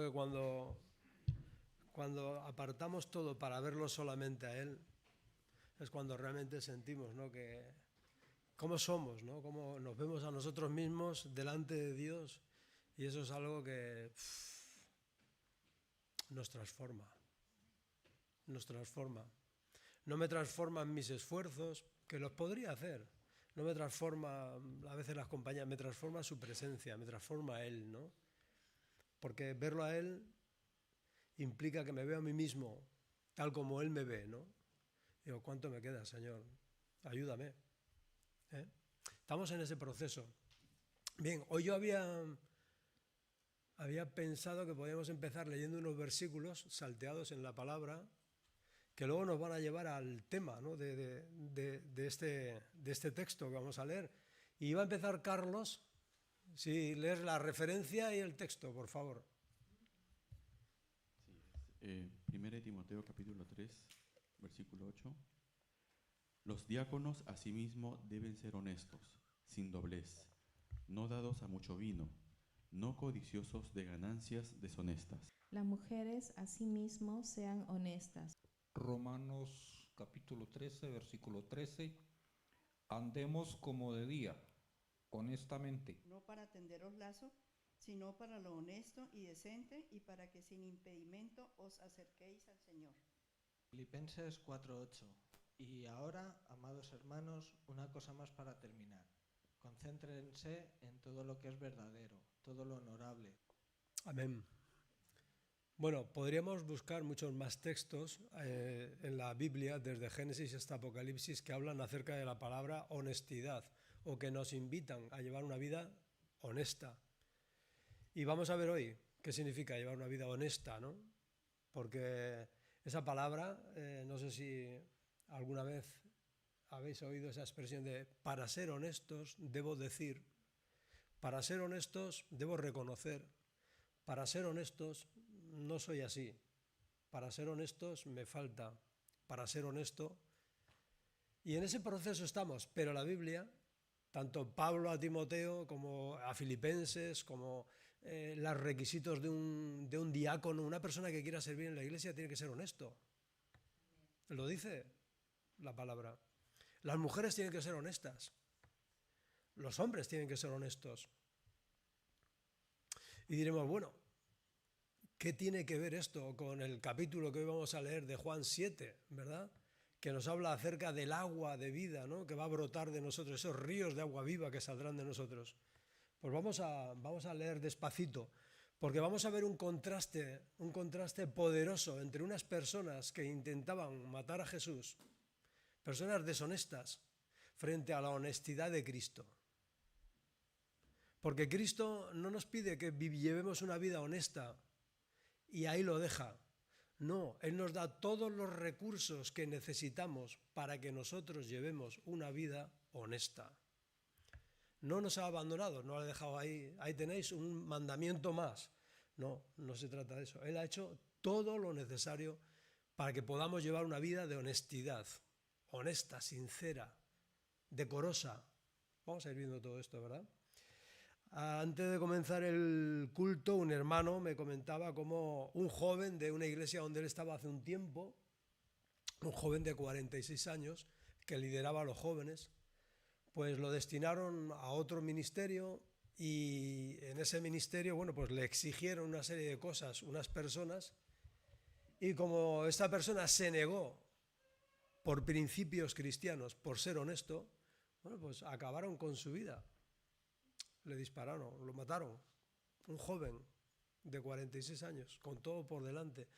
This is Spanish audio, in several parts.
que cuando apartamos todo para verlo solamente a Él, es cuando realmente sentimos, ¿no?, que cómo somos, ¿no?, cómo nos vemos a nosotros mismos delante de Dios, y eso es algo que nos transforma. No me transforman mis esfuerzos, que los podría hacer. No me transforma a veces las compañías, me transforma su presencia, me transforma a Él, ¿no? Porque verlo a Él implica que me veo a mí mismo tal como Él me ve, ¿no? Digo, ¿cuánto me queda, Señor? Ayúdame. Estamos en ese proceso. Bien, hoy yo había pensado que podíamos empezar leyendo unos versículos salteados en la palabra que luego nos van a llevar al tema, ¿no?, de este texto que vamos a leer. Y va a empezar Carlos, si lees la referencia y el texto, por favor. Sí, 1 Timoteo capítulo 3, versículo 8. Los diáconos asimismo deben ser honestos, sin doblez, no dados a mucho vino, no codiciosos de ganancias deshonestas. Las mujeres asimismo sean honestas. Romanos capítulo 13, versículo 13. Andemos como de día, honestamente. No para tenderos lazo, sino para lo honesto y decente, y para que sin impedimento os acerquéis al Señor. Filipenses 4:8. Y ahora, amados hermanos, una cosa más para terminar. Concéntrense en todo lo que es verdadero, todo lo honorable. Amén. Bueno, podríamos buscar muchos más textos en la Biblia, desde Génesis hasta Apocalipsis, que hablan acerca de la palabra honestidad, o que nos invitan a llevar una vida honesta. Y vamos a ver hoy qué significa llevar una vida honesta, ¿no? Porque esa palabra, no sé si alguna vez habéis oído esa expresión de para ser honestos debo decir, para ser honestos debo reconocer, para ser honestos no soy así, para ser honestos me falta, para ser honesto. Y en ese proceso estamos, pero la Biblia, tanto Pablo a Timoteo como a Filipenses, como los requisitos de un diácono, una persona que quiera servir en la iglesia tiene que ser honesto. Lo dice la palabra. Las mujeres tienen que ser honestas. Los hombres tienen que ser honestos. Y diremos, bueno, ¿qué tiene que ver esto con el capítulo que hoy vamos a leer de Juan 7, ¿verdad? Que nos habla acerca del agua de vida, ¿no?, que va a brotar de nosotros, esos ríos de agua viva que saldrán de nosotros. Pues vamos a leer despacito, porque vamos a ver un contraste poderoso entre unas personas que intentaban matar a Jesús, personas deshonestas, frente a la honestidad de Cristo. Porque Cristo no nos pide que llevemos una vida honesta y ahí lo deja. No, Él nos da todos los recursos que necesitamos para que nosotros llevemos una vida honesta. No nos ha abandonado, no lo ha dejado ahí tenéis un mandamiento más. No se trata de eso. Él ha hecho todo lo necesario para que podamos llevar una vida de honestidad, honesta, sincera, decorosa. Vamos a ir viendo todo esto, ¿verdad? Antes de comenzar el culto, un hermano me comentaba cómo un joven de una iglesia donde él estaba hace un tiempo, un joven de 46 años, que lideraba a los jóvenes, pues lo destinaron a otro ministerio y en ese ministerio, bueno, pues le exigieron una serie de cosas unas personas y como esta persona se negó por principios cristianos, por ser honesto, bueno, pues acabaron con su vida. Le dispararon, lo mataron, un joven de 46 años, con todo por delante.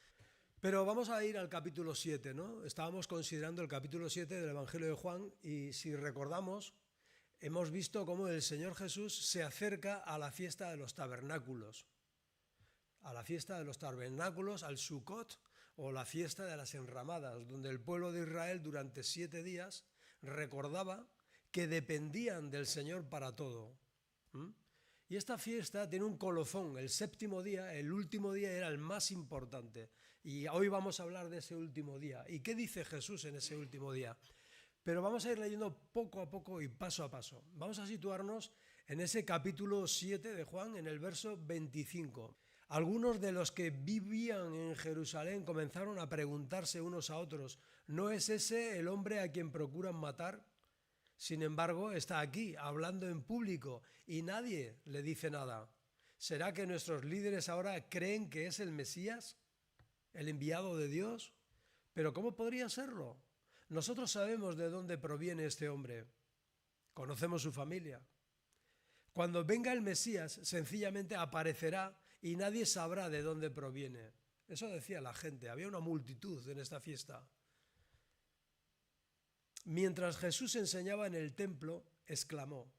Pero vamos a ir al capítulo 7, ¿no? Estábamos considerando el capítulo 7 del Evangelio de Juan y si recordamos, hemos visto cómo el Señor Jesús se acerca a la fiesta de los tabernáculos, al Sukkot, o la fiesta de las enramadas, donde el pueblo de Israel durante 7 días recordaba que dependían del Señor para todo. Y esta fiesta tiene un colofón, el séptimo día, el último día era el más importante. Y hoy vamos a hablar de ese último día. ¿Y qué dice Jesús en ese último día? Pero vamos a ir leyendo poco a poco y paso a paso. Vamos a situarnos en ese capítulo 7 de Juan, en el verso 25. Algunos de los que vivían en Jerusalén comenzaron a preguntarse unos a otros, ¿no es ese el hombre a quien procuran matar? Sin embargo, está aquí, hablando en público, y nadie le dice nada. ¿Será que nuestros líderes ahora creen que es el Mesías, el enviado de Dios? ¿Pero cómo podría serlo? Nosotros sabemos de dónde proviene este hombre. Conocemos su familia. Cuando venga el Mesías, sencillamente aparecerá y nadie sabrá de dónde proviene. Eso decía la gente, había una multitud en esta fiesta. Mientras Jesús enseñaba en el templo, exclamó.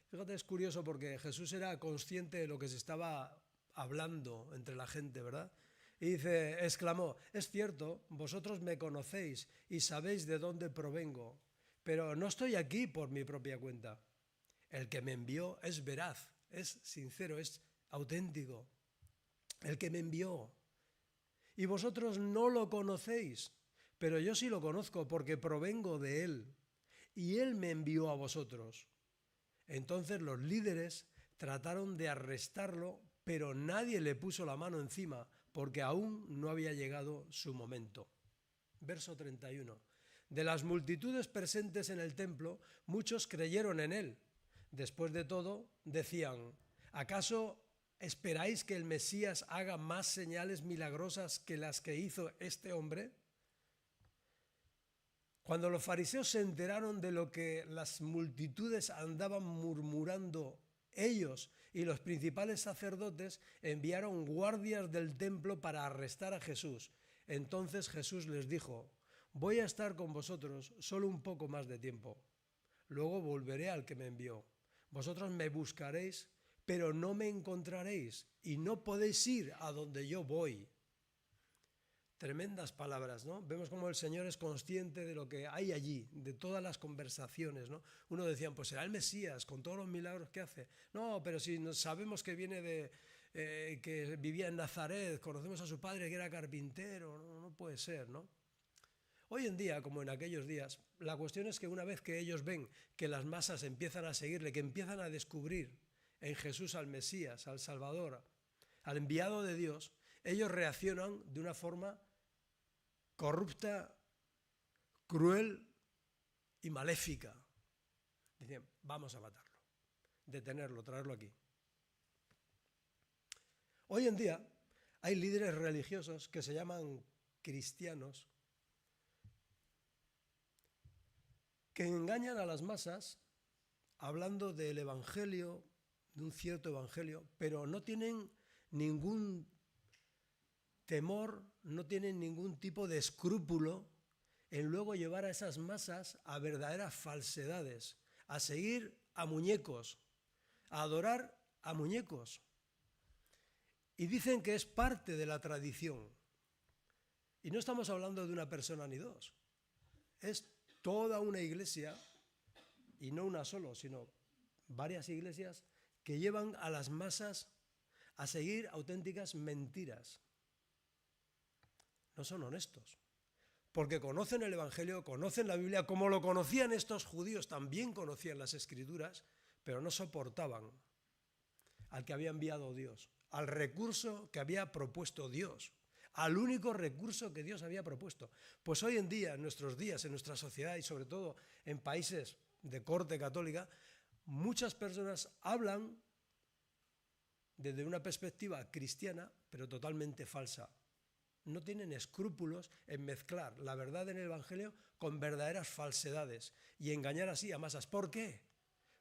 Fíjate, es curioso porque Jesús era consciente de lo que se estaba hablando entre la gente, ¿verdad? Y dice, exclamó, es cierto, vosotros me conocéis y sabéis de dónde provengo, pero no estoy aquí por mi propia cuenta. El que me envió es veraz, es sincero, es auténtico. El que me envió. Y vosotros no lo conocéis, pero yo sí lo conozco porque provengo de él. Y él me envió a vosotros. Entonces los líderes trataron de arrestarlo, pero nadie le puso la mano encima, porque aún no había llegado su momento. Verso 31. De las multitudes presentes en el templo, muchos creyeron en él. Después de todo, decían, ¿acaso esperáis que el Mesías haga más señales milagrosas que las que hizo este hombre? Cuando los fariseos se enteraron de lo que las multitudes andaban murmurando, ellos y los principales sacerdotes enviaron guardias del templo para arrestar a Jesús. Entonces Jesús les dijo, voy a estar con vosotros solo un poco más de tiempo. Luego volveré al que me envió. Vosotros me buscaréis, pero no me encontraréis, y no podéis ir a donde yo voy. Tremendas palabras, ¿no? Vemos cómo el Señor es consciente de lo que hay allí, de todas las conversaciones, ¿no? Uno decía, pues será el Mesías, con todos los milagros que hace. No, pero si sabemos que viene que vivía en Nazaret, conocemos a su padre que era carpintero, no puede ser, ¿no? Hoy en día, como en aquellos días, la cuestión es que una vez que ellos ven que las masas empiezan a seguirle, que empiezan a descubrir en Jesús al Mesías, al Salvador, al enviado de Dios, ellos reaccionan de una forma corrupta, cruel y maléfica. Dicen, vamos a matarlo, detenerlo, traerlo aquí. Hoy en día hay líderes religiosos que se llaman cristianos que engañan a las masas hablando del evangelio, de un cierto evangelio, pero no tienen ningún temor, no tienen ningún tipo de escrúpulo en luego llevar a esas masas a verdaderas falsedades, a seguir a muñecos, a adorar a muñecos. Y dicen que es parte de la tradición. Y no estamos hablando de una persona ni dos. Es toda una iglesia, y no una solo, sino varias iglesias que llevan a las masas a seguir auténticas mentiras. No son honestos, porque conocen el Evangelio, conocen la Biblia, como lo conocían estos judíos, también conocían las Escrituras, pero no soportaban al que había enviado Dios, al recurso que había propuesto Dios, al único recurso que Dios había propuesto. Pues hoy en día, en nuestros días, en nuestra sociedad y sobre todo en países de corte católica, muchas personas hablan desde una perspectiva cristiana, pero totalmente falsa. No tienen escrúpulos en mezclar la verdad en el Evangelio con verdaderas falsedades y engañar así a masas. ¿Por qué?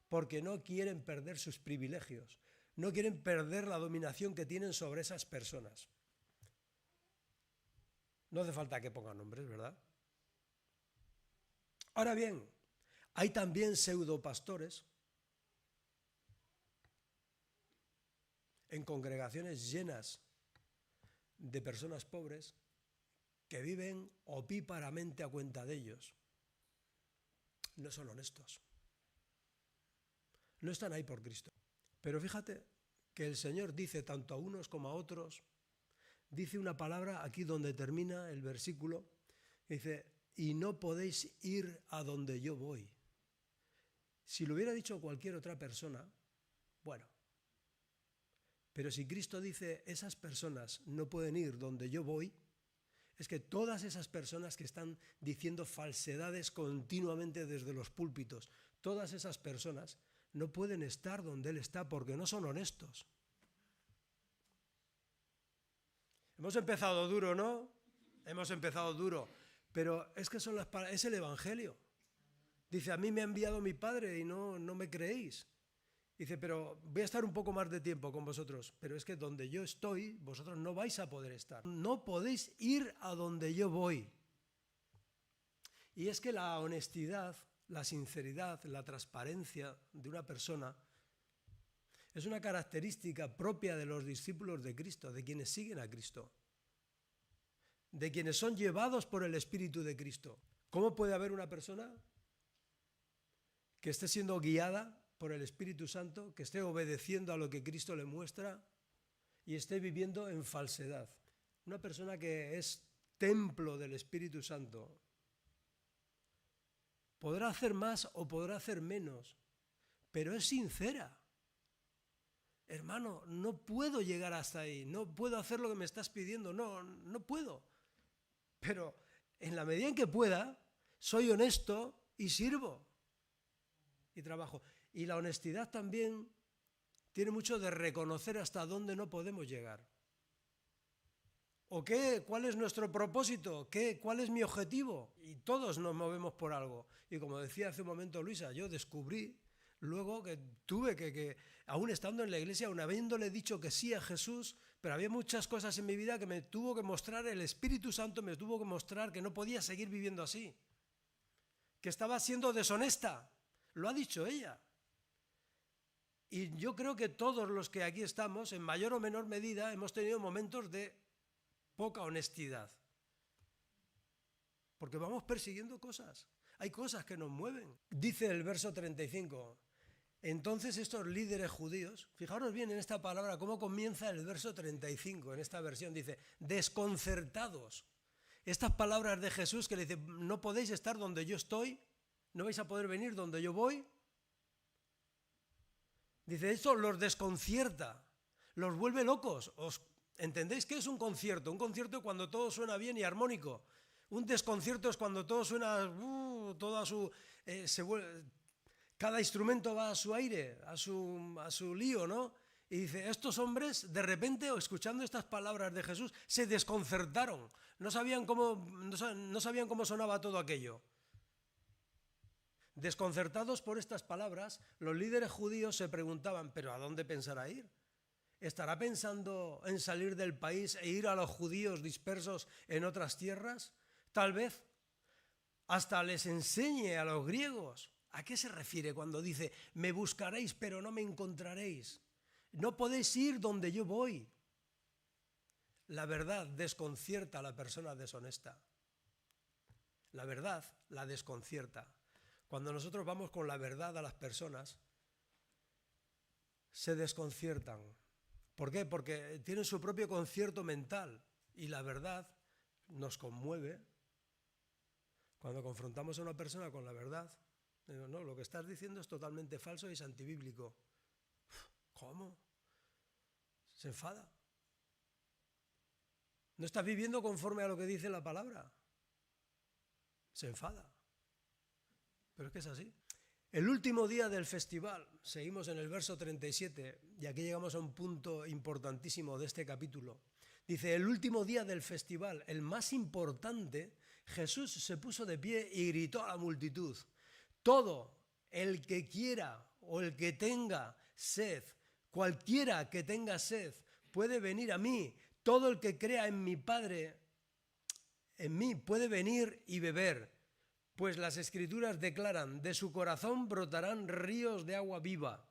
Porque no quieren perder sus privilegios, no quieren perder la dominación que tienen sobre esas personas. No hace falta que pongan nombres, ¿verdad? Ahora bien, hay también pseudopastores en congregaciones llenas de personas pobres que viven opíparamente a cuenta de ellos. No son honestos. No están ahí por Cristo. Pero fíjate que el Señor dice tanto a unos como a otros, dice una palabra aquí donde termina el versículo, dice, y no podéis ir a donde yo voy. Si lo hubiera dicho cualquier otra persona, bueno, Pero si Cristo dice, esas personas no pueden ir donde yo voy, es que todas esas personas que están diciendo falsedades continuamente desde los púlpitos, todas esas personas no pueden estar donde Él está porque no son honestos. Hemos empezado duro, ¿no? Hemos empezado duro, pero es que es el Evangelio. Dice, a mí me ha enviado mi Padre y no me creéis. Dice, pero voy a estar un poco más de tiempo con vosotros, pero es que donde yo estoy, vosotros no vais a poder estar. No podéis ir a donde yo voy. Y es que la honestidad, la sinceridad, la transparencia de una persona es una característica propia de los discípulos de Cristo, de quienes siguen a Cristo, de quienes son llevados por el Espíritu de Cristo. ¿Cómo puede haber una persona que esté siendo guiada por el Espíritu Santo, que esté obedeciendo a lo que Cristo le muestra y esté viviendo en falsedad? Una persona que es templo del Espíritu Santo podrá hacer más o podrá hacer menos, pero es sincera. Hermano, no puedo llegar hasta ahí, no puedo hacer lo que me estás pidiendo, no puedo. Pero en la medida en que pueda, soy honesto y sirvo y trabajo. Y la honestidad también tiene mucho de reconocer hasta dónde no podemos llegar. ¿O qué? ¿Cuál es nuestro propósito? ¿Cuál es mi objetivo? Y todos nos movemos por algo. Y como decía hace un momento Luisa, yo descubrí luego que tuve que aún estando en la iglesia, aún habiéndole dicho que sí a Jesús, pero había muchas cosas en mi vida que me tuvo que mostrar el Espíritu Santo, me tuvo que mostrar que no podía seguir viviendo así, que estaba siendo deshonesta. Lo ha dicho ella. Y yo creo que todos los que aquí estamos, en mayor o menor medida, hemos tenido momentos de poca honestidad. Porque vamos persiguiendo cosas. Hay cosas que nos mueven. Dice el verso 35, entonces estos líderes judíos, fijaros bien en esta palabra, cómo comienza el verso 35 en esta versión, dice, desconcertados. Estas palabras de Jesús que le dice, no podéis estar donde yo estoy, no vais a poder venir donde yo voy. Dice, esto los desconcierta, los vuelve locos. ¿Entendéis qué es un concierto? Un concierto es cuando todo suena bien y armónico. Un desconcierto es cuando todo suena, cada instrumento va a su aire, a su lío, ¿no? Y dice, estos hombres, de repente, escuchando estas palabras de Jesús, se desconcertaron. No sabían cómo sonaba todo aquello. Desconcertados por estas palabras, los líderes judíos se preguntaban, ¿pero a dónde pensará ir? ¿Estará pensando en salir del país e ir a los judíos dispersos en otras tierras? Tal vez hasta les enseñe a los griegos. ¿A qué se refiere cuando dice, me buscaréis pero no me encontraréis? No podéis ir donde yo voy. La verdad desconcierta a la persona deshonesta. La verdad la desconcierta. Cuando nosotros vamos con la verdad a las personas, se desconciertan. ¿Por qué? Porque tienen su propio concierto mental y la verdad nos conmueve. Cuando confrontamos a una persona con la verdad, digo, no, lo que estás diciendo es totalmente falso y es antibíblico. ¿Cómo? Se enfada. No estás viviendo conforme a lo que dice la palabra. Se enfada. Pero es que es así. El último día del festival, seguimos en el verso 37, y aquí llegamos a un punto importantísimo de este capítulo. Dice, el último día del festival, el más importante, Jesús se puso de pie y gritó a la multitud, todo el que quiera o el que tenga sed, cualquiera que tenga sed, puede venir a mí. Todo el que crea en mi Padre, en mí, puede venir y beber. Pues las Escrituras declaran, de su corazón brotarán ríos de agua viva.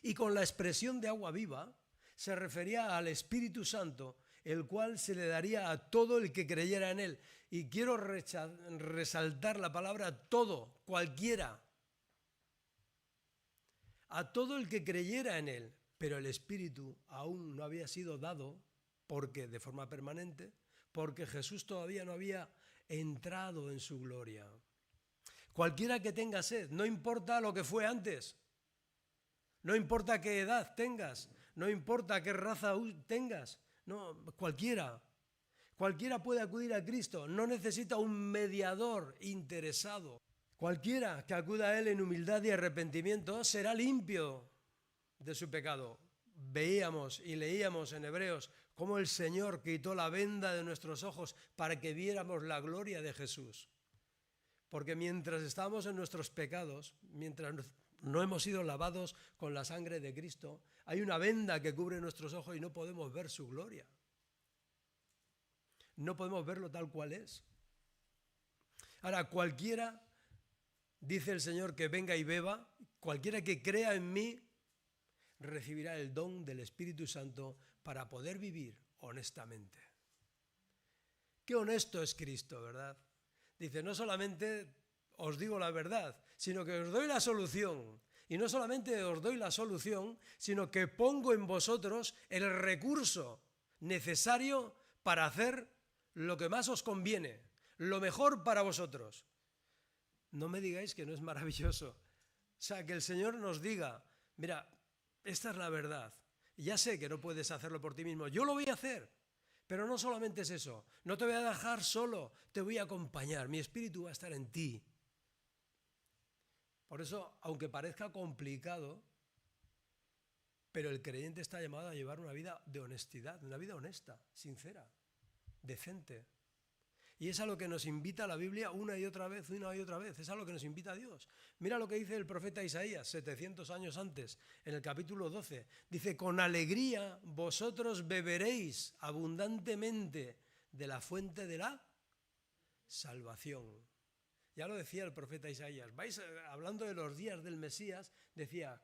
Y con la expresión de agua viva se refería al Espíritu Santo, el cual se le daría a todo el que creyera en él. Y quiero resaltar la palabra todo, cualquiera. A todo el que creyera en él. Pero el Espíritu aún no había sido dado, porque de forma permanente, porque Jesús todavía no había entrado en su gloria. Cualquiera que tenga sed, no importa lo que fue antes, no importa qué edad tengas, no importa qué raza tengas, no, cualquiera puede acudir a Cristo, no necesita un mediador interesado. Cualquiera que acuda a Él en humildad y arrepentimiento será limpio de su pecado. Veíamos y leíamos en Hebreos cómo el Señor quitó la venda de nuestros ojos para que viéramos la gloria de Jesús. Porque mientras estábamos en nuestros pecados, mientras no hemos sido lavados con la sangre de Cristo, hay una venda que cubre nuestros ojos y no podemos ver su gloria. No podemos verlo tal cual es. Ahora, cualquiera, dice el Señor, que venga y beba, cualquiera que crea en mí, recibirá el don del Espíritu Santo para poder vivir honestamente. Qué honesto es Cristo, ¿verdad? Dice, no solamente os digo la verdad, sino que os doy la solución. Y no solamente os doy la solución, sino que pongo en vosotros el recurso necesario para hacer lo que más os conviene, lo mejor para vosotros. No me digáis que no es maravilloso. O sea, que el Señor nos diga, mira, esta es la verdad. Ya sé que no puedes hacerlo por ti mismo, yo lo voy a hacer. Pero no solamente es eso, no te voy a dejar solo, te voy a acompañar, mi espíritu va a estar en ti. Por eso, aunque parezca complicado, pero el creyente está llamado a llevar una vida de honestidad, una vida honesta, sincera, decente. Y es a lo que nos invita la Biblia una y otra vez, es a lo que nos invita Dios. Mira lo que dice el profeta Isaías, 700 años antes, en el capítulo 12. Dice, con alegría vosotros beberéis abundantemente de la fuente de la salvación. Ya lo decía el profeta Isaías, vais hablando de los días del Mesías, decía,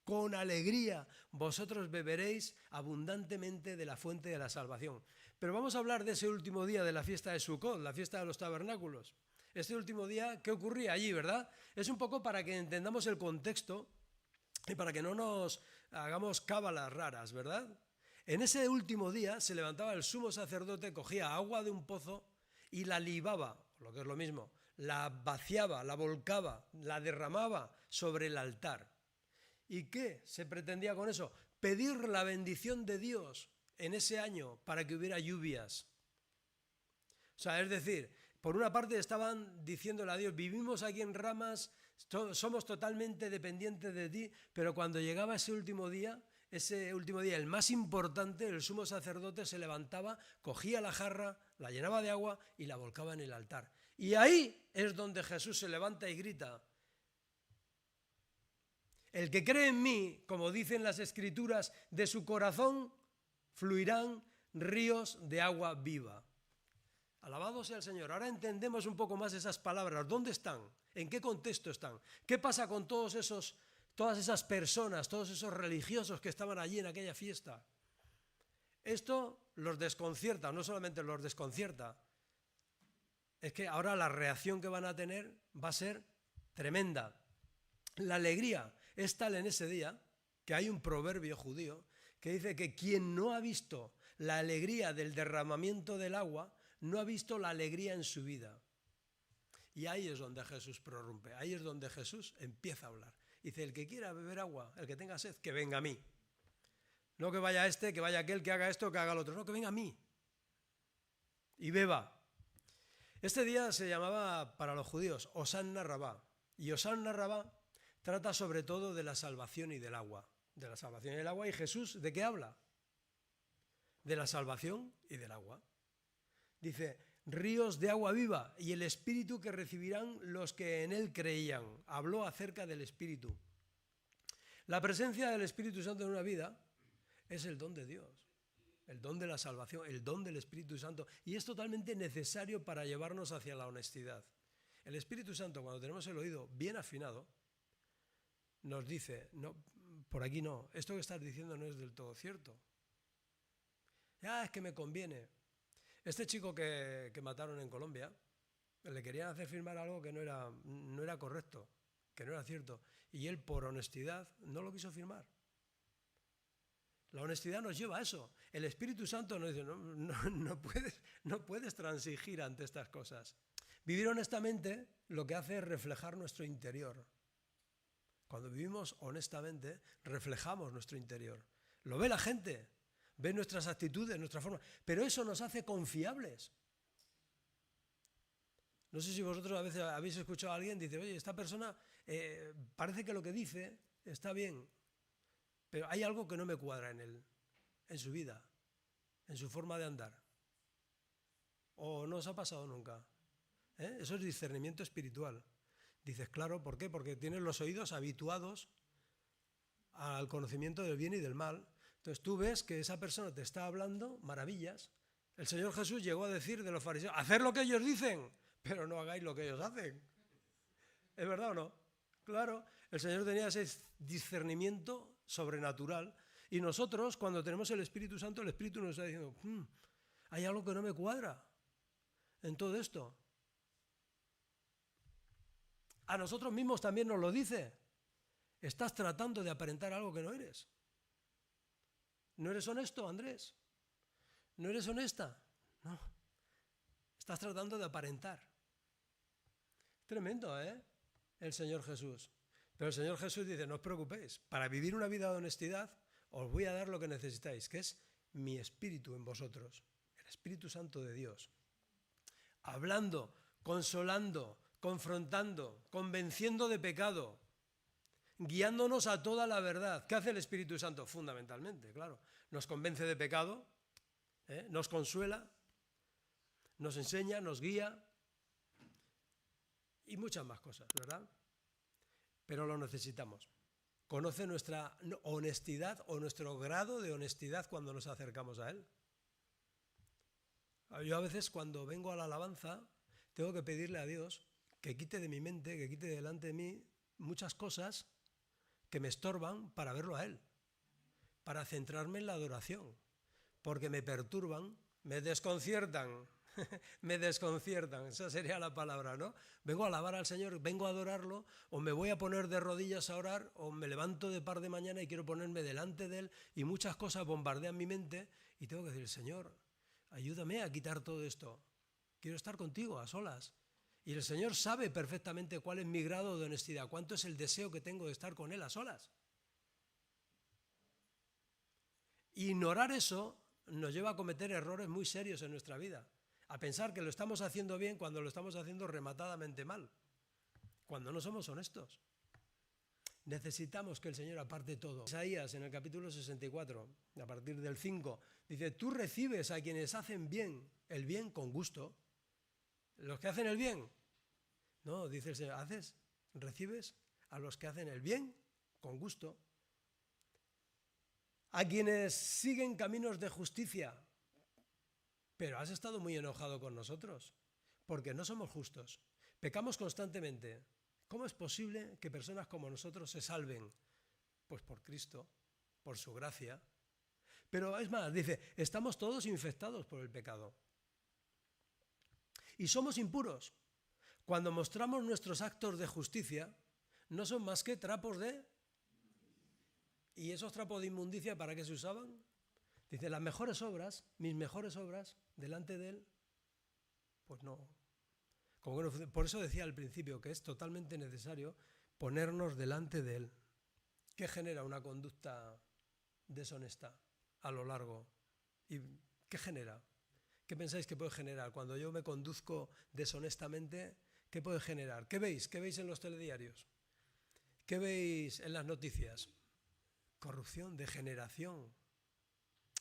con alegría vosotros beberéis abundantemente de la fuente de la salvación. Pero vamos a hablar de ese último día de la fiesta de Sukkot, la fiesta de los tabernáculos. Este último día, ¿qué ocurría allí, verdad? Es un poco para que entendamos el contexto y para que no nos hagamos cábalas raras, ¿verdad? En ese último día se levantaba el sumo sacerdote, cogía agua de un pozo y la libaba, lo que es lo mismo, la vaciaba, la volcaba, la derramaba sobre el altar. ¿Y qué se pretendía con eso? Pedir la bendición de Dios en ese año para que hubiera lluvias. O sea, es decir, por una parte estaban diciéndole a Dios, vivimos aquí en ramas, somos totalmente dependientes de ti, pero cuando llegaba ese último día, el más importante, el sumo sacerdote se levantaba, cogía la jarra, la llenaba de agua y la volcaba en el altar. Y ahí es donde Jesús se levanta y grita, el que cree en mí, como dicen las Escrituras, de su corazón fluirán ríos de agua viva. Alabado sea el Señor. Ahora entendemos un poco más esas palabras. ¿Dónde están? ¿En qué contexto están? ¿Qué pasa con todas esas personas, todos esos religiosos que estaban allí en aquella fiesta? Esto los desconcierta, no solamente los desconcierta, es que ahora la reacción que van a tener va a ser tremenda. La alegría es tal en ese día que hay un proverbio judío que dice que quien no ha visto la alegría del derramamiento del agua, no ha visto la alegría en su vida. Y ahí es donde Jesús prorrumpe, ahí es donde Jesús empieza a hablar. Dice, el que quiera beber agua, el que tenga sed, que venga a mí. No que vaya este, que vaya aquel, que haga esto, que haga el otro. No, que venga a mí. Y beba. Este día se llamaba para los judíos Hosanna Rabá. Y Hosanna Rabá trata sobre todo de la salvación y del agua. De la salvación y del agua. ¿Y Jesús de qué habla? De la salvación y del agua. Dice, ríos de agua viva y el Espíritu que recibirán los que en él creían. Habló acerca del Espíritu. La presencia del Espíritu Santo en una vida es el don de Dios. El don de la salvación, el don del Espíritu Santo. Y es totalmente necesario para llevarnos hacia la honestidad. El Espíritu Santo, cuando tenemos el oído bien afinado, nos dice, no, por aquí no, esto que estás diciendo no es del todo cierto. Ya, es que me conviene. Este chico que mataron en Colombia, le querían hacer firmar algo que no era correcto, que no era cierto. Y él, por honestidad, no lo quiso firmar. La honestidad nos lleva a eso. El Espíritu Santo nos dice, no puedes transigir ante estas cosas. Vivir honestamente lo que hace es reflejar nuestro interior. Cuando vivimos honestamente, reflejamos nuestro interior. Lo ve la gente, ve nuestras actitudes, nuestra forma, pero eso nos hace confiables. No sé si vosotros a veces habéis escuchado a alguien que dice, oye, esta persona parece que lo que dice está bien, pero hay algo que no me cuadra en él, en su vida, en su forma de andar. ¿O no os ha pasado nunca? Eso es discernimiento espiritual. Dices, claro, ¿por qué? Porque tienes los oídos habituados al conocimiento del bien y del mal. Entonces tú ves que esa persona te está hablando maravillas. El Señor Jesús llegó a decir de los fariseos, haced lo que ellos dicen, pero no hagáis lo que ellos hacen. ¿Es verdad o no? Claro, el Señor tenía ese discernimiento sobrenatural y nosotros, cuando tenemos el Espíritu Santo, el Espíritu nos está diciendo, hay algo que no me cuadra en todo esto. A nosotros mismos también nos lo dice. Estás tratando de aparentar algo que no eres. ¿No eres honesto, Andrés? ¿No eres honesta? No. Estás tratando de aparentar. Tremendo, el Señor Jesús. Pero el Señor Jesús dice, no os preocupéis, para vivir una vida de honestidad os voy a dar lo que necesitáis, que es mi Espíritu en vosotros, el Espíritu Santo de Dios. Hablando, consolando, confrontando, convenciendo de pecado, guiándonos a toda la verdad. ¿Qué hace el Espíritu Santo? Fundamentalmente, claro. Nos convence de pecado, nos consuela, nos enseña, nos guía y muchas más cosas, ¿verdad? Pero lo necesitamos. Conoce nuestra honestidad o nuestro grado de honestidad cuando nos acercamos a Él. Yo a veces cuando vengo a la alabanza tengo que pedirle a Dios que quite de mi mente, que quite delante de mí muchas cosas que me estorban para verlo a Él, para centrarme en la adoración, porque me perturban, me desconciertan, me desconciertan, esa sería la palabra, ¿no? Vengo a alabar al Señor, vengo a adorarlo, o me voy a poner de rodillas a orar, o me levanto de par de mañana y quiero ponerme delante de Él, y muchas cosas bombardean mi mente, y tengo que decir, Señor, ayúdame a quitar todo esto, quiero estar contigo a solas. Y el Señor sabe perfectamente cuál es mi grado de honestidad, cuánto es el deseo que tengo de estar con Él a solas. Ignorar eso nos lleva a cometer errores muy serios en nuestra vida, a pensar que lo estamos haciendo bien cuando lo estamos haciendo rematadamente mal, cuando no somos honestos. Necesitamos que el Señor aparte todo. Isaías en el capítulo 64, a partir del 5, dice, tú recibes a quienes hacen bien, el bien con gusto. ¿Los que hacen el bien? No, dice el Señor, recibes a los que hacen el bien con gusto. A quienes siguen caminos de justicia. Pero has estado muy enojado con nosotros, porque no somos justos. Pecamos constantemente. ¿Cómo es posible que personas como nosotros se salven? Pues por Cristo, por su gracia. Pero es más, dice, estamos todos infectados por el pecado. Y somos impuros. Cuando mostramos nuestros actos de justicia, no son más que trapos de... ¿Y esos trapos de inmundicia para qué se usaban? Dice, las mejores obras, mis mejores obras, delante de Él, pues no. Como que no, por eso decía al principio que es totalmente necesario ponernos delante de Él. ¿Qué genera una conducta deshonesta a lo largo? ¿Y qué genera? ¿Qué pensáis que puede generar? Cuando yo me conduzco deshonestamente, ¿qué puede generar? ¿Qué veis? ¿Qué veis en los telediarios? ¿Qué veis en las noticias? Corrupción, degeneración.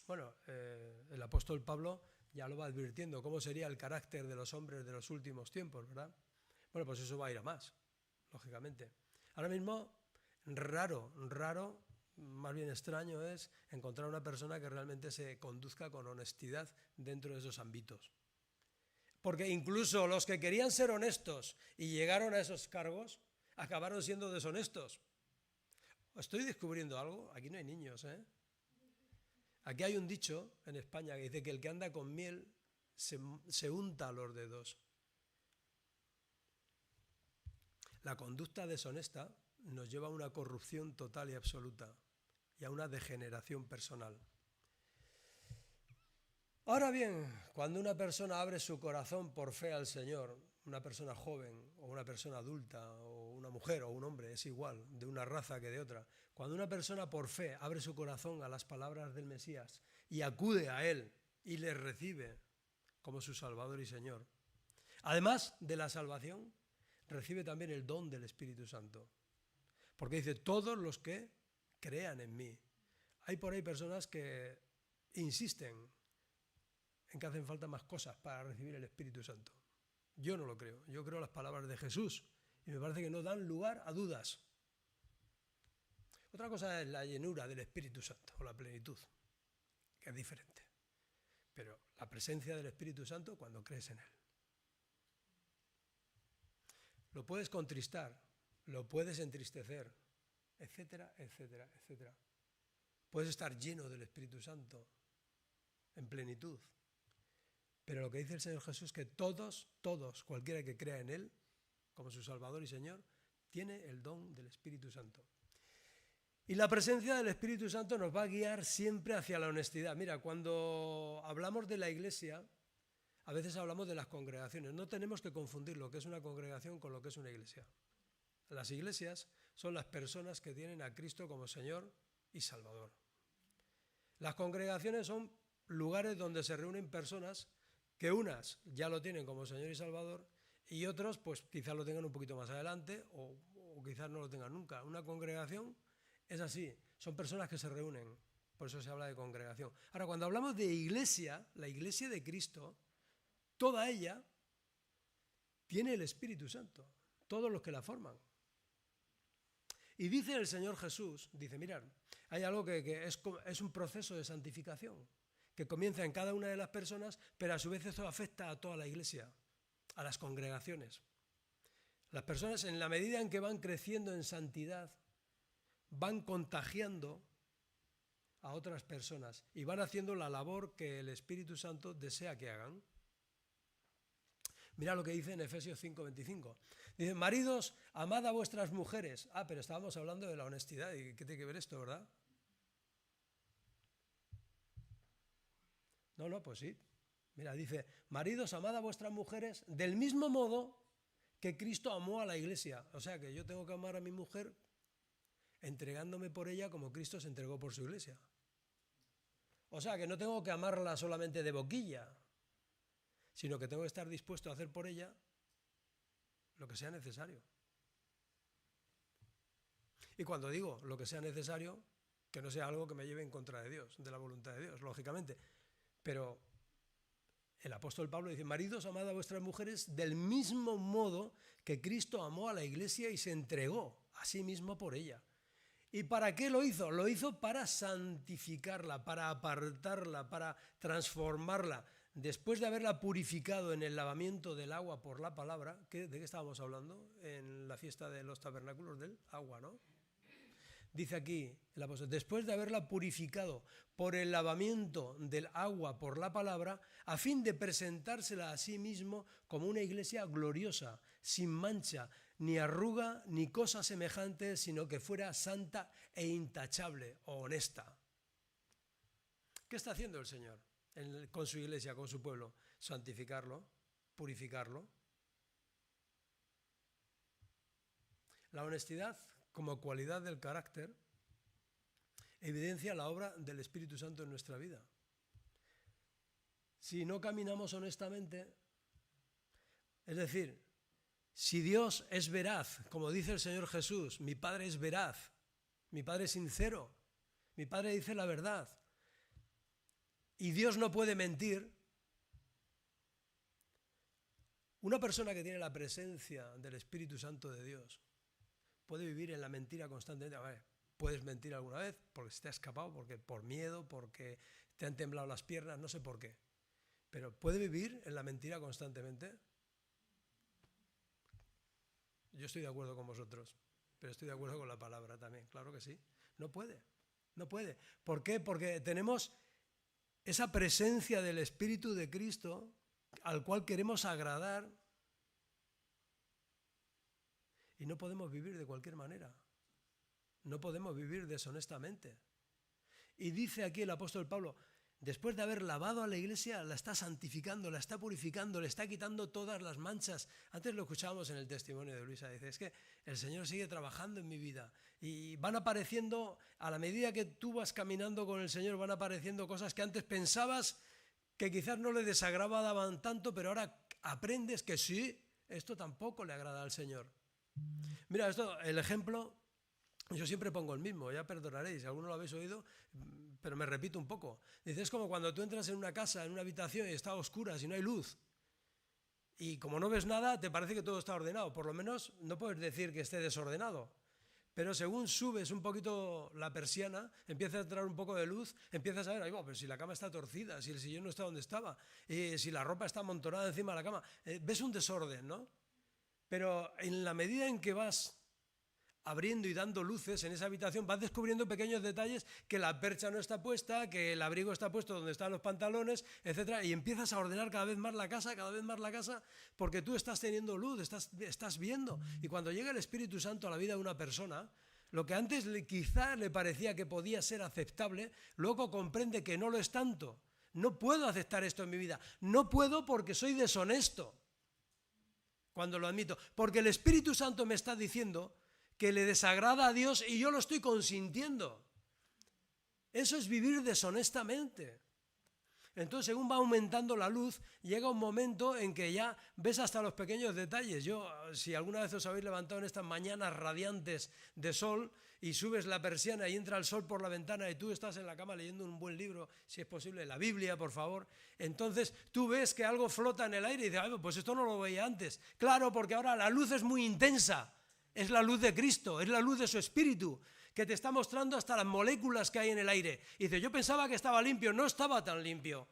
Bueno, el apóstol Pablo ya lo va advirtiendo, cómo sería el carácter de los hombres de los últimos tiempos, ¿verdad? Bueno, pues eso va a ir a más, lógicamente. Ahora mismo, raro, más bien extraño es encontrar una persona que realmente se conduzca con honestidad dentro de esos ámbitos. Porque incluso los que querían ser honestos y llegaron a esos cargos, acabaron siendo deshonestos. ¿Estoy descubriendo algo? Aquí no hay niños, ¿eh? Aquí hay un dicho en España que dice que el que anda con miel se unta los dedos. La conducta deshonesta nos lleva a una corrupción total y absoluta y a una degeneración personal. Ahora bien, cuando una persona abre su corazón por fe al Señor, una persona joven o una persona adulta o una mujer o un hombre, es igual, de una raza que de otra. Cuando una persona por fe abre su corazón a las palabras del Mesías y acude a Él y le recibe como su Salvador y Señor, además de la salvación, recibe también el don del Espíritu Santo. Porque dice, todos los que crean en mí. Hay por ahí personas que insisten en que hacen falta más cosas para recibir el Espíritu Santo. Yo no lo creo. Yo creo las palabras de Jesús y me parece que no dan lugar a dudas. Otra cosa es la llenura del Espíritu Santo o la plenitud, que es diferente. Pero la presencia del Espíritu Santo cuando crees en Él. Lo puedes contristar, lo puedes entristecer, etcétera, etcétera, etcétera. Puedes estar lleno del Espíritu Santo, en plenitud. Pero lo que dice el Señor Jesús es que todos, cualquiera que crea en Él, como su Salvador y Señor, tiene el don del Espíritu Santo. Y la presencia del Espíritu Santo nos va a guiar siempre hacia la honestidad. Mira, cuando hablamos de la iglesia, a veces hablamos de las congregaciones. No tenemos que confundir lo que es una congregación con lo que es una iglesia. Las iglesias son las personas que tienen a Cristo como Señor y Salvador. Las congregaciones son lugares donde se reúnen personas que unas ya lo tienen como Señor y Salvador y otros pues quizás lo tengan un poquito más adelante o quizás no lo tengan nunca. Una congregación es así, son personas que se reúnen, por eso se habla de congregación. Ahora, cuando hablamos de iglesia, la iglesia de Cristo, toda ella tiene el Espíritu Santo, todos los que la forman. Y dice el Señor Jesús, dice, mirad, hay algo que es un proceso de santificación, que comienza en cada una de las personas, pero a su vez eso afecta a toda la iglesia, a las congregaciones. Las personas, en la medida en que van creciendo en santidad, van contagiando a otras personas y van haciendo la labor que el Espíritu Santo desea que hagan. Mira lo que dice en Efesios 5:25. Dice, maridos, amad a vuestras mujeres. Pero estábamos hablando de la honestidad. ¿Y qué tiene que ver esto, verdad? No, pues sí. Mira, dice, maridos, amad a vuestras mujeres del mismo modo que Cristo amó a la iglesia. O sea, que yo tengo que amar a mi mujer entregándome por ella como Cristo se entregó por su iglesia. O sea, que no tengo que amarla solamente de boquilla, sino que tengo que estar dispuesto a hacer por ella lo que sea necesario. Y cuando digo lo que sea necesario, que no sea algo que me lleve en contra de Dios, de la voluntad de Dios, lógicamente. Pero el apóstol Pablo dice, maridos, amad a vuestras mujeres del mismo modo que Cristo amó a la iglesia y se entregó a sí mismo por ella. ¿Y para qué lo hizo? Lo hizo para santificarla, para apartarla, para transformarla. Después de haberla purificado en el lavamiento del agua por la palabra, ¿de qué estábamos hablando? En la fiesta de los tabernáculos del agua, ¿no? Dice aquí el apóstol, después de haberla purificado por el lavamiento del agua por la palabra, a fin de presentársela a sí mismo como una iglesia gloriosa, sin mancha, ni arruga, ni cosa semejante, sino que fuera santa e intachable o honesta. ¿Qué está haciendo el Señor con su iglesia, con su pueblo? Santificarlo, purificarlo. La honestidad, como cualidad del carácter, evidencia la obra del Espíritu Santo en nuestra vida. Si no caminamos honestamente, es decir, si Dios es veraz, como dice el Señor Jesús, mi Padre es veraz, mi Padre es sincero, mi Padre dice la verdad, y Dios no puede mentir, una persona que tiene la presencia del Espíritu Santo de Dios puede vivir en la mentira constantemente. Puedes mentir alguna vez porque se te ha escapado, porque por miedo, porque te han temblado las piernas, no sé por qué. Pero ¿puede vivir en la mentira constantemente? Yo estoy de acuerdo con vosotros, pero estoy de acuerdo con la palabra también, claro que sí. No puede. ¿Por qué? Porque tenemos esa presencia del Espíritu de Cristo al cual queremos agradar y no podemos vivir de cualquier manera. No podemos vivir deshonestamente. Y dice aquí el apóstol Pablo, después de haber lavado a la iglesia, la está santificando, la está purificando, le está quitando todas las manchas. Antes lo escuchábamos en el testimonio de Luisa, dice, es que el Señor sigue trabajando en mi vida y van apareciendo, a la medida que tú vas caminando con el Señor, van apareciendo cosas que antes pensabas que quizás no le desagradaban tanto, pero ahora aprendes que sí, esto tampoco le agrada al Señor. Mira, el ejemplo, yo siempre pongo el mismo, ya perdonaréis, si alguno lo habéis oído, pero me repito un poco. Dice, es como cuando tú entras en una casa, en una habitación y está a oscuras y no hay luz. Y como no ves nada, te parece que todo está ordenado. Por lo menos no puedes decir que esté desordenado. Pero según subes un poquito la persiana, empieza a entrar un poco de luz, empiezas a ver, pero si la cama está torcida, si el sillón no está donde estaba, si la ropa está amontonada encima de la cama, ves un desorden, ¿no? Pero en la medida en que vas abriendo y dando luces en esa habitación, vas descubriendo pequeños detalles, que la percha no está puesta, que el abrigo está puesto donde están los pantalones, etcétera, y empiezas a ordenar cada vez más la casa, porque tú estás teniendo luz, estás viendo. Y cuando llega el Espíritu Santo a la vida de una persona, lo que antes quizá le parecía que podía ser aceptable, luego comprende que no lo es tanto. No puedo aceptar esto en mi vida, no puedo porque soy deshonesto, cuando lo admito, porque el Espíritu Santo me está diciendo que le desagrada a Dios y yo lo estoy consintiendo. Eso es vivir deshonestamente. Entonces, según va aumentando la luz, llega un momento en que ya ves hasta los pequeños detalles. Yo, si alguna vez os habéis levantado en estas mañanas radiantes de sol y subes la persiana y entra el sol por la ventana y tú estás en la cama leyendo un buen libro, si es posible, la Biblia, por favor, entonces tú ves que algo flota en el aire y dices, pues esto no lo veía antes. Claro, porque ahora la luz es muy intensa. Es la luz de Cristo, es la luz de su Espíritu, que te está mostrando hasta las moléculas que hay en el aire. Y dice, yo pensaba que estaba limpio, no estaba tan limpio.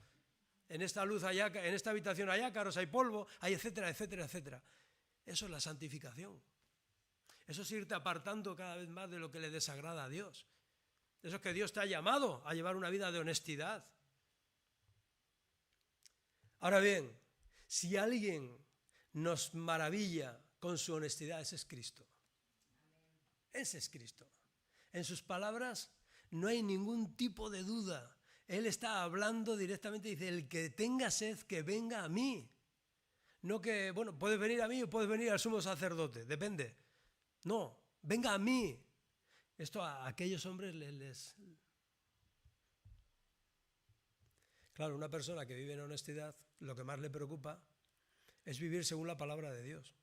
En esta luz hay, en esta habitación hay ácaros, hay polvo, hay etcétera, etcétera, etcétera. Eso es la santificación. Eso es irte apartando cada vez más de lo que le desagrada a Dios. Eso es que Dios te ha llamado a llevar una vida de honestidad. Ahora bien, si alguien nos maravilla con su honestidad, ese es Cristo. Ese es Cristo. En sus palabras no hay ningún tipo de duda. Él está hablando directamente, dice, el que tenga sed, que venga a mí. No que, puedes venir a mí o puedes venir al sumo sacerdote, depende. No, venga a mí. Esto a aquellos hombres les... Claro, una persona que vive en honestidad, lo que más le preocupa es vivir según la palabra de Dios.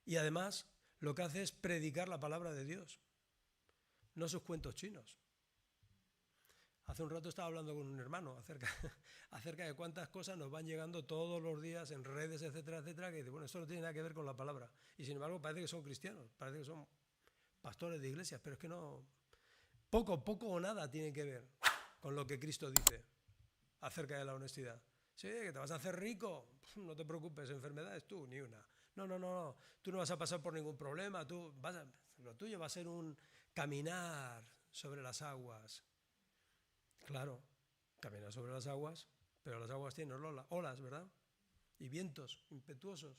Y además, lo que hace es predicar la palabra de Dios, no sus cuentos chinos. Hace un rato estaba hablando con un hermano acerca de cuántas cosas nos van llegando todos los días en redes, etcétera, etcétera, que dice, esto no tiene nada que ver con la palabra. Y sin embargo parece que son cristianos, parece que son pastores de iglesias, pero es que no, poco o nada tiene que ver con lo que Cristo dice acerca de la honestidad. Sí, que te vas a hacer rico, no te preocupes, enfermedades tú, ni una. No, tú no vas a pasar por ningún problema, lo tuyo va a ser un caminar sobre las aguas. Claro, caminar sobre las aguas, pero las aguas tienen olas, ¿verdad? Y vientos impetuosos.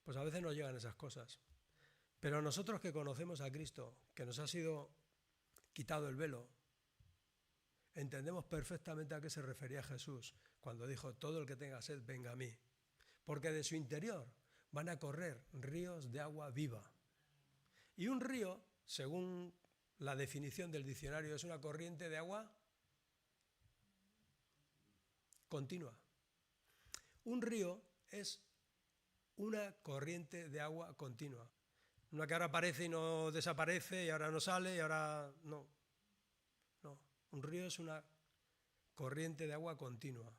Pues a veces nos llegan esas cosas. Pero nosotros que conocemos a Cristo, que nos ha sido quitado el velo, entendemos perfectamente a qué se refería Jesús cuando dijo, todo el que tenga sed, venga a mí. Porque de su interior van a correr ríos de agua viva. Y un río, según la definición del diccionario, es una corriente de agua continua. Un río es una corriente de agua continua. Una que ahora aparece y no desaparece, y ahora no sale, y ahora no. No, un río es una corriente de agua continua.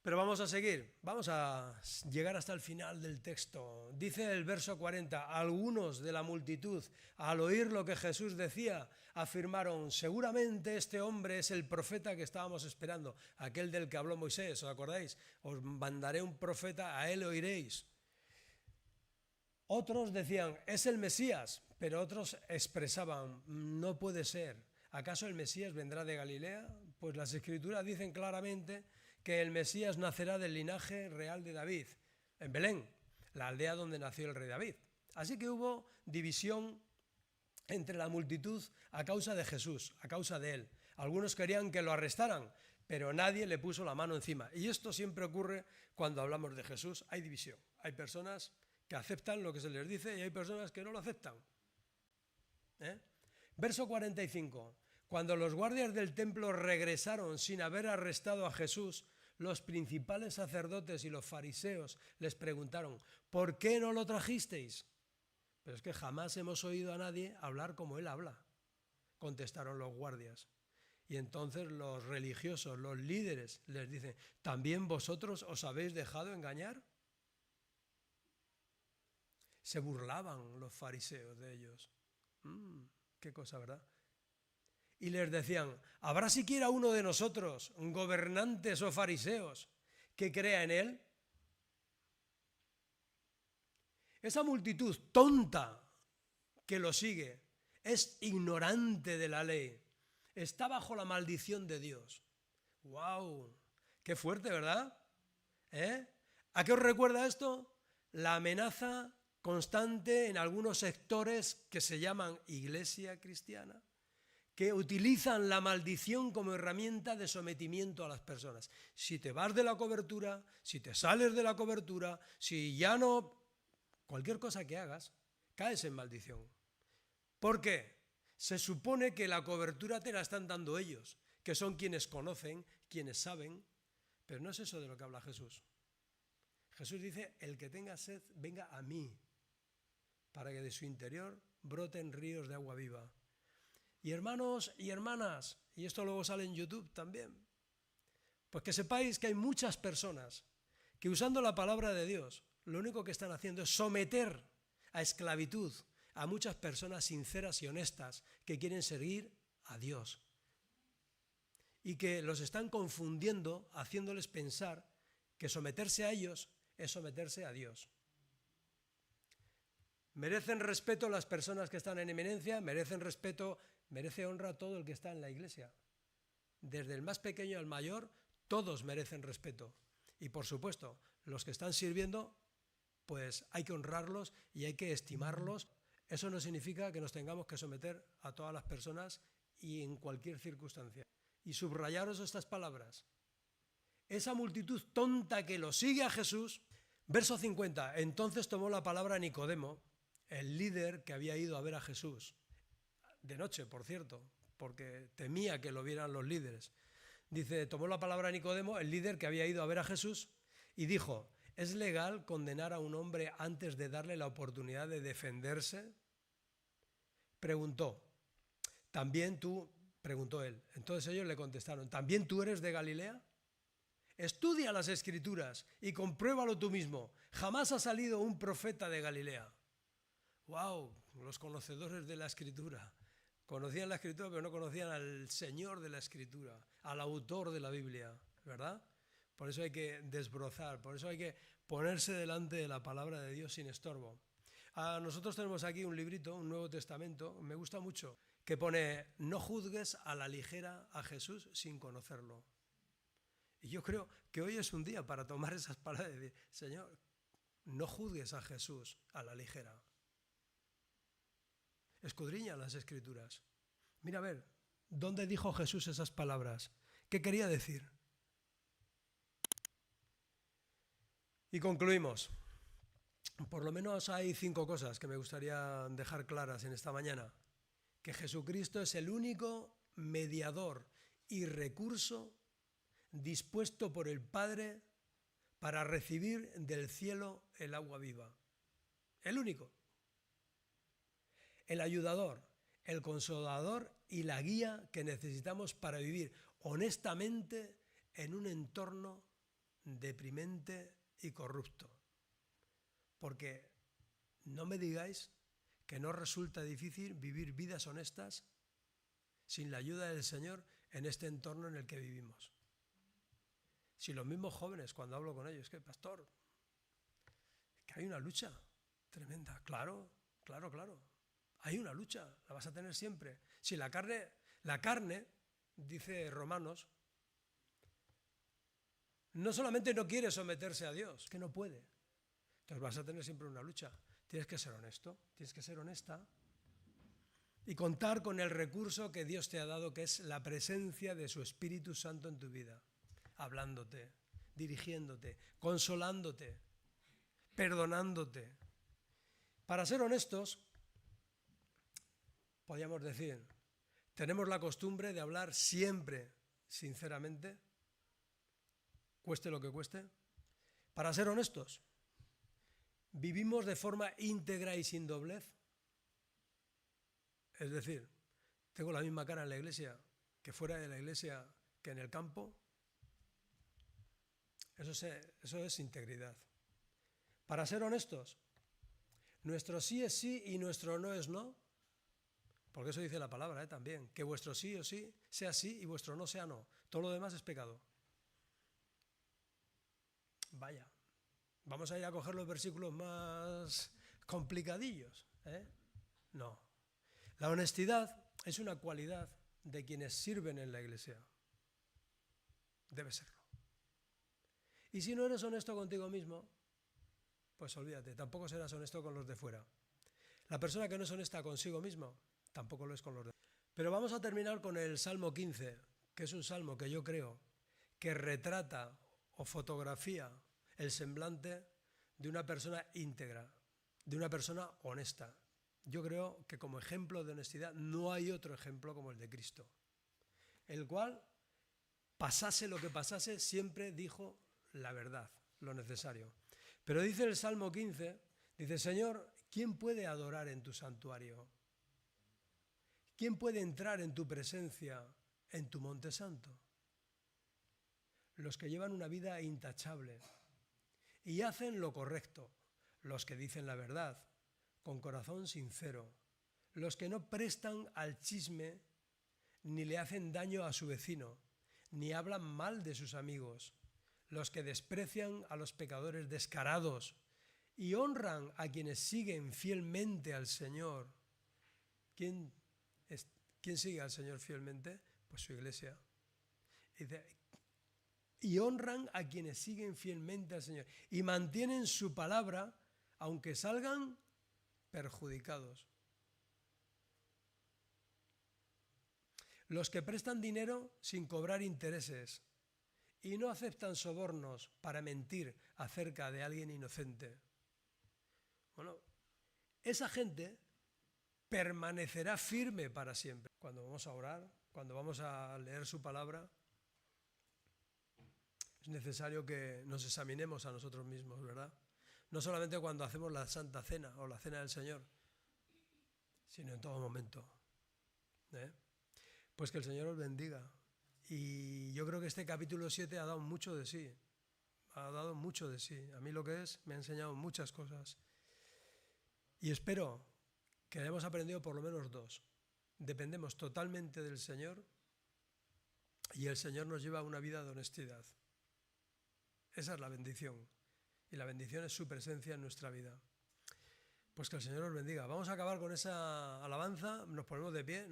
Pero vamos a seguir, vamos a llegar hasta el final del texto. Dice el verso 40, algunos de la multitud, al oír lo que Jesús decía, afirmaron, seguramente este hombre es el profeta que estábamos esperando, aquel del que habló Moisés, ¿os acordáis? Os mandaré un profeta, a él oiréis. Otros decían, es el Mesías, pero otros expresaban, no puede ser. ¿Acaso el Mesías vendrá de Galilea? Pues las Escrituras dicen claramente que el Mesías nacerá del linaje real de David, en Belén, la aldea donde nació el rey David. Así que hubo división entre la multitud a causa de Jesús, a causa de él. Algunos querían que lo arrestaran, pero nadie le puso la mano encima. Y esto siempre ocurre cuando hablamos de Jesús. Hay división. Hay personas que aceptan lo que se les dice y hay personas que no lo aceptan. Verso 45. Cuando los guardias del templo regresaron sin haber arrestado a Jesús, los principales sacerdotes y los fariseos les preguntaron: ¿por qué no lo trajisteis? Pero es que jamás hemos oído a nadie hablar como él habla, contestaron los guardias. Y entonces los religiosos, los líderes, les dicen: ¿también vosotros os habéis dejado engañar? Se burlaban los fariseos de ellos. Qué cosa, ¿verdad? Y les decían: ¿habrá siquiera uno de nosotros, gobernantes o fariseos, que crea en él? Esa multitud tonta que lo sigue es ignorante de la ley. Está bajo la maldición de Dios. ¡Wow! ¡Qué fuerte!, ¿verdad? ¿A qué os recuerda esto? La amenaza constante en algunos sectores que se llaman iglesia cristiana, que utilizan la maldición como herramienta de sometimiento a las personas. Si te vas de la cobertura, si te sales de la cobertura, si ya no... cualquier cosa que hagas, caes en maldición. ¿Por qué? Se supone que la cobertura te la están dando ellos, que son quienes conocen, quienes saben, pero no es eso de lo que habla Jesús. Jesús dice: el que tenga sed, venga a mí, para que de su interior broten ríos de agua viva. Y hermanos y hermanas, y esto luego sale en YouTube también, pues que sepáis que hay muchas personas que, usando la palabra de Dios, lo único que están haciendo es someter a esclavitud a muchas personas sinceras y honestas que quieren seguir a Dios. Y que los están confundiendo, haciéndoles pensar que someterse a ellos es someterse a Dios. Merecen respeto las personas que están en eminencia, merecen respeto, merece honra todo el que está en la iglesia. Desde el más pequeño al mayor, todos merecen respeto. Y por supuesto, los que están sirviendo, pues hay que honrarlos y hay que estimarlos. Eso no significa que nos tengamos que someter a todas las personas y en cualquier circunstancia. Y subrayaros estas palabras. Esa multitud tonta que lo sigue a Jesús, verso 50, entonces tomó la palabra Nicodemo, el líder que había ido a ver a Jesús, de noche, por cierto, porque temía que lo vieran los líderes. Dice, tomó la palabra Nicodemo, el líder que había ido a ver a Jesús, y dijo: ¿es legal condenar a un hombre antes de darle la oportunidad de defenderse? Preguntó. ¿También tú? Preguntó él. Entonces ellos le contestaron: ¿también tú eres de Galilea? Estudia las Escrituras y compruébalo tú mismo. Jamás ha salido un profeta de Galilea. ¡Wow! Los conocedores de la Escritura. Conocían la Escritura, pero no conocían al Señor de la Escritura, al autor de la Biblia, ¿verdad? Por eso hay que desbrozar, por eso hay que ponerse delante de la palabra de Dios sin estorbo. Nosotros tenemos aquí un librito, un Nuevo Testamento, me gusta mucho, que pone: no juzgues a la ligera a Jesús sin conocerlo. Y yo creo que hoy es un día para tomar esas palabras y decir: Señor, no juzgues a Jesús a la ligera. Escudriña las Escrituras. Mira a ver, ¿dónde dijo Jesús esas palabras? ¿Qué quería decir? Y concluimos. Por lo menos hay 5 cosas que me gustaría dejar claras en esta mañana. Que Jesucristo es el único mediador y recurso dispuesto por el Padre para recibir del cielo el agua viva. El único. El ayudador, el consolador y la guía que necesitamos para vivir honestamente en un entorno deprimente y corrupto. Porque no me digáis que no resulta difícil vivir vidas honestas sin la ayuda del Señor en este entorno en el que vivimos. Si los mismos jóvenes, cuando hablo con ellos, que pastor, que hay una lucha tremenda. Claro. Hay una lucha, la vas a tener siempre. Si la carne, dice Romanos, no solamente no quiere someterse a Dios, que no puede. Entonces vas a tener siempre una lucha. Tienes que ser honesto, tienes que ser honesta. y contar con el recurso que Dios te ha dado, que es la presencia de su Espíritu Santo en tu vida, hablándote, dirigiéndote, consolándote, perdonándote. Para ser honestos, podríamos decir, tenemos la costumbre de hablar siempre sinceramente, cueste lo que cueste. Para ser honestos, vivimos de forma íntegra y sin doblez. Es decir, tengo la misma cara en la iglesia que fuera de la iglesia que en el campo. Eso es integridad. Para ser honestos, nuestro sí es sí y nuestro no es no. Porque eso dice la palabra también, que vuestro sí o sí sea sí y vuestro no sea no. Todo lo demás es pecado. Vaya, vamos a ir a coger los versículos más complicadillos, ¿eh? No. La honestidad es una cualidad de quienes sirven en la iglesia. Debe serlo. Y si no eres honesto contigo mismo, pues olvídate, tampoco serás honesto con los de fuera. La persona que no es honesta consigo mismo, tampoco lo es con los de fuera. Pero vamos a terminar con el Salmo 15, que es un salmo que yo creo que retrata o fotografía el semblante de una persona íntegra, de una persona honesta. Yo creo que como ejemplo de honestidad no hay otro ejemplo como el de Cristo, el cual, pasase lo que pasase, siempre dijo la verdad, lo necesario. Pero dice el Salmo 15, dice, Señor, ¿quién puede adorar en tu santuario? ¿Quién puede entrar en tu presencia, en tu monte santo? Los que llevan una vida intachable y hacen lo correcto, los que dicen la verdad, con corazón sincero, los que no prestan al chisme, ni le hacen daño a su vecino, ni hablan mal de sus amigos, los que desprecian a los pecadores descarados y honran a quienes siguen fielmente al Señor. ¿Quién sigue al Señor fielmente? Pues su iglesia. Y honran a quienes siguen fielmente al Señor y mantienen su palabra aunque salgan perjudicados. Los que prestan dinero sin cobrar intereses y no aceptan sobornos para mentir acerca de alguien inocente. Bueno, esa gente permanecerá firme para siempre. Cuando vamos a orar, cuando vamos a leer su palabra, es necesario que nos examinemos a nosotros mismos, ¿verdad? No solamente cuando hacemos la Santa Cena o la Cena del Señor, sino en todo momento. Pues que el Señor os bendiga. Y yo creo que este capítulo 7 ha dado mucho de sí. Ha dado mucho de sí. A mí lo que es, me ha enseñado muchas cosas. Y espero que hayamos aprendido por lo menos 2. Dependemos totalmente del Señor y el Señor nos lleva a una vida de honestidad. Esa es la bendición. Y la bendición es su presencia en nuestra vida. Pues que el Señor os bendiga. Vamos a acabar con esa alabanza. Nos ponemos de pie.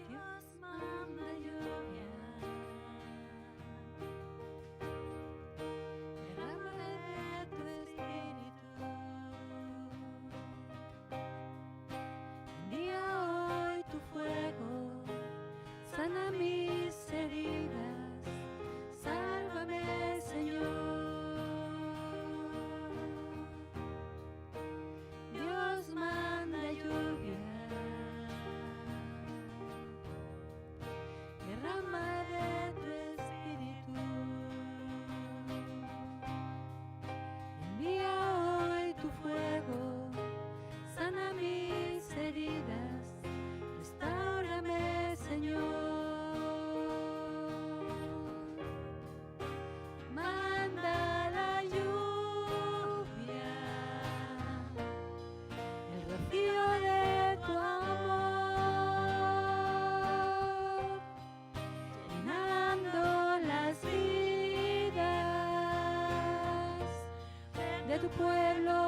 Dios manda lluvia, pueblo